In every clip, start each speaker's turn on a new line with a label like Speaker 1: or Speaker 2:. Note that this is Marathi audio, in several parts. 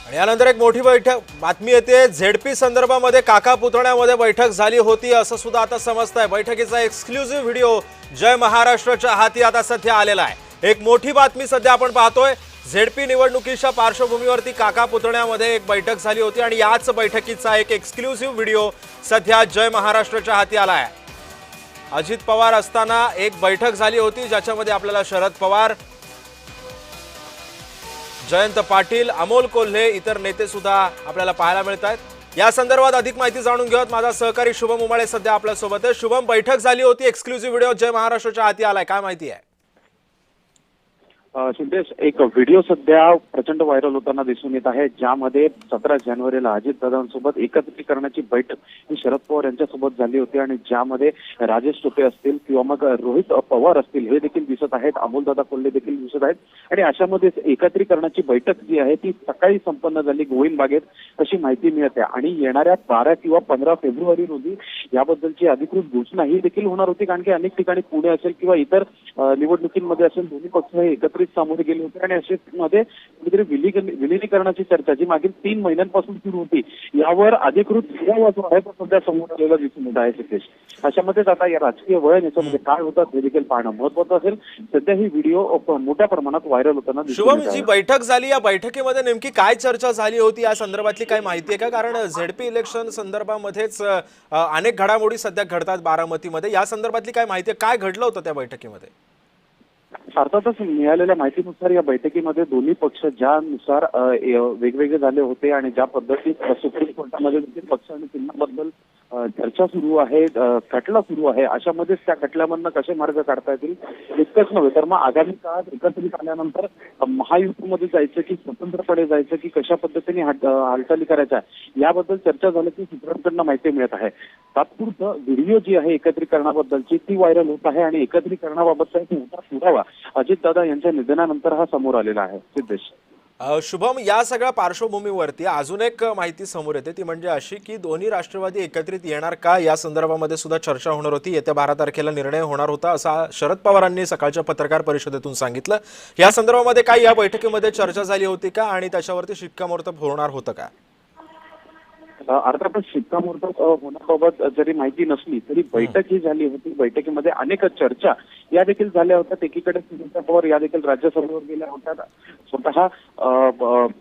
Speaker 1: आणि यानंतर एक मोठी बातमी येते। झेडपी संदर्भामध्ये काका पुतण्यामध्ये बैठक झाली होती असं सुद्धा आता समजतंय। बैठकीचा एक्सक्लुझिव्ह व्हिडिओ जय महाराष्ट्रच्या हाती आता सध्या आलेला आहे। एक मोठी बातमी सध्या आपण पाहतोय। झेडपी निवडणुकीच्या पार्श्वभूमीवरती काका पुतण्यामध्ये एक बैठक झाली होती आणि याच बैठकीचा एक एक्सक्लुझिव्ह व्हिडिओ सध्या जय महाराष्ट्रच्या हाती आला आहे। अजित पवार असताना एक बैठक झाली होती ज्याच्यामध्ये आपल्याला शरद पवार, जयंत पाटील, अमोल कोल्हे इतर नेते सुद्धा आपल्याला पाहायला मिळतात। या संदर्भात अधिक माहिती जाणून घेऊयात। माझा सहकारी शुभम उमाळे सध्या आपल्या सोबत आहे। शुभम, बैठक झाली होती, एक्सक्लुझिव्ह व्हिडिओ जय महाराष्ट्रच्या हाती आलाय, काय माहिती आहे?
Speaker 2: सिद्धेश, एक व्हिडिओ सध्या प्रचंड व्हायरल होताना दिसून येत आहे, ज्यामध्ये 17 जानेवारीला अजितदादांसोबत एकत्रीकरणाची बैठक ही शरद पवार यांच्यासोबत झाली होती आणि ज्यामध्ये राजेश टोपे असतील किंवा मग रोहित पवार असतील हे देखील दिसत आहेत, अमोलदादा कोल्हे देखील दिसत आहेत आणि अशामध्ये एकत्रीकरणाची बैठक जी आहे ती सकाळी संपन्न झाली गोविंद बागेत अशी माहिती मिळते आणि येणाऱ्या 12 किंवा 15 फेब्रुवारी रोजी याबद्दलची अधिकृत घोषणा ही देखील होणार होती, कारण की अनेक ठिकाणी पुणे असेल किंवा इतर निवडणुकीमध्ये असेल दोन्ही पक्ष हे एकत्रित सामोरे गेले होते आणि अशा मध्ये कुठेतरी विलिनीकरणाची चर्चा जी मागील 3 महिन्यांपासून सुरू होती यावर अधिकृत पुरावा जो आहे तो सध्या समोर आलेला दिसून येत आहे। सिद्धेश, अशामध्येच आता या राजकीय वळण याच्यामध्ये काय होतात हे देखील पाहणं महत्त्वाचं असेल। सध्या ही व्हिडिओ मोठ्या प्रमाणात व्हायरल होताना
Speaker 1: शुभम, जी बैठक झाली या बैठकीमध्ये नेमकी काय चर्चा झाली होती या संदर्भातली काय माहिती आहे का? कारण झेडपी इलेक्शन संदर्भामध्येच अनेक घडामोडी सध्या घडतात बारामतीमध्ये, या संदर्भातली काय माहिती आहे? काय घडलं होतं त्या बैठकीमध्ये?
Speaker 2: अर्थातच मिळालेल्या माहितीनुसार या बैठकीमध्ये दोन्ही पक्ष ज्यानुसार वेगवेगळे झाले होते आणि ज्या पद्धतीत सुप्रीम कोर्टामध्ये देखील पक्ष आणि चिन्हाबद्दल चर्चा सुरू आहे, खटला सुरू आहे, अशामध्येच त्या खटल्यामधनं कसे मार्ग काढता येतील इतकंच नव्हे तर मग आगामी काळात एकत्रित आल्यानंतर महायुतीमध्ये जायचं की स्वतंत्रपणे जायचं की कशा पद्धतीने हालचाली करायच्या याबद्दल चर्चा झाल्याची सूत्रांकडनं माहिती मिळत आहे। तात्पुरतं व्हिडिओ जी आहे एकत्रीकरणाबद्दलची ती व्हायरल होत आहे आणि एकत्रीकरणाबाबतचा एक मोठा पुरावा अजितदादा यांच्या निधनानंतर हा समोर आलेला आहे। सिद्धेश,
Speaker 1: शुभम, या सगळ्या पार्श्वभूमीवरती अजून एक माहिती समोर येते, ती म्हणजे अशी की दोन्ही राष्ट्रवादी एकत्रित येणार का या संदर्भामध्ये सुद्धा चर्चा होणार होती। येत्या 12 तारखेला निर्णय होणार होता असं शरद पवारांनी सकाळच्या पत्रकार परिषदेतून सांगितलं। या संदर्भामध्ये काय या बैठकीमध्ये चर्चा झाली होती का आणि त्याच्यावरती शिक्कामोर्तब होणार होतं का?
Speaker 2: अर्थातच शिक्कामोर्तब होण्याबाबत जरी माहिती नसली तरी बैठक ही झाली होती। बैठकीमध्ये अनेक चर्चा या देखील झाल्या होत्या। एकीकडे सुनीता पवार या देखील राज्यसभेवर गेल्या होत्या, स्वतः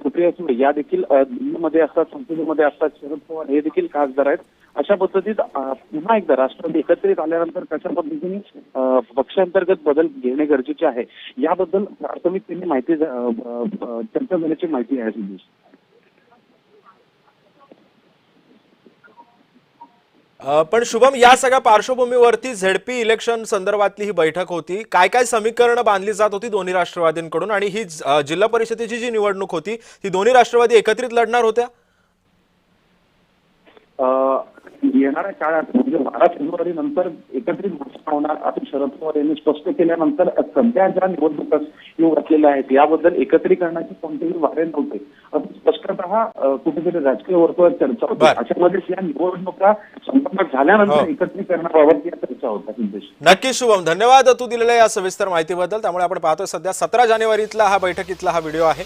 Speaker 2: सुप्रिया सुळे या देखील दिल्लीमध्ये असतात, संसदेमध्ये असतात, शरद पवार हे देखील खासदार आहेत। अशा पद्धतीत पुन्हा एकदा राष्ट्रवादी एकत्रित आल्यानंतर कशा पद्धतीने पक्षांतर्गत बदल घेणे गरजेचे आहे याबद्दल प्राथमिकतेने माहिती चर्चा झाल्याची माहिती आहे।
Speaker 1: पण शुभम, या सगळ्या पार्श्वभूमीवरती झेडपी इलेक्शन संदर्भातली ही बैठक होती, काय काय समीकरणं बांधली जात होती दोन्ही राष्ट्रवादींकडून आणि ही जिल्हा परिषदेची जी निवडणूक होती ती दोन्ही राष्ट्रवादी एकत्रित लढणार होत्या?
Speaker 2: येणाऱ्या काळात म्हणजे 12 फेब्रुवारी नंतर एकत्रित घोषणा होणार असं शरद पवार यांनी स्पष्ट केल्यानंतर सध्या ज्या निवडणुका येऊ घातलेल्या आहेत याबद्दल एकत्रीकरणाची कोणतेही वारे नव्हते असं स्पष्टतः कुठेतरी राजकीय वर्तुळात चर्चा होती। अशामध्ये या निवडणुका संपन्न झाल्यानंतर एकत्रीकरणाबाबत या चर्चा होता।
Speaker 1: नक्की शुभम, धन्यवाद तू दिलेल्या या सविस्तर माहितीबद्दल। त्यामुळे आपण पाहतोय सध्या 17 जानेवारीतला हा बैठकीतला हा व्हिडिओ आहे।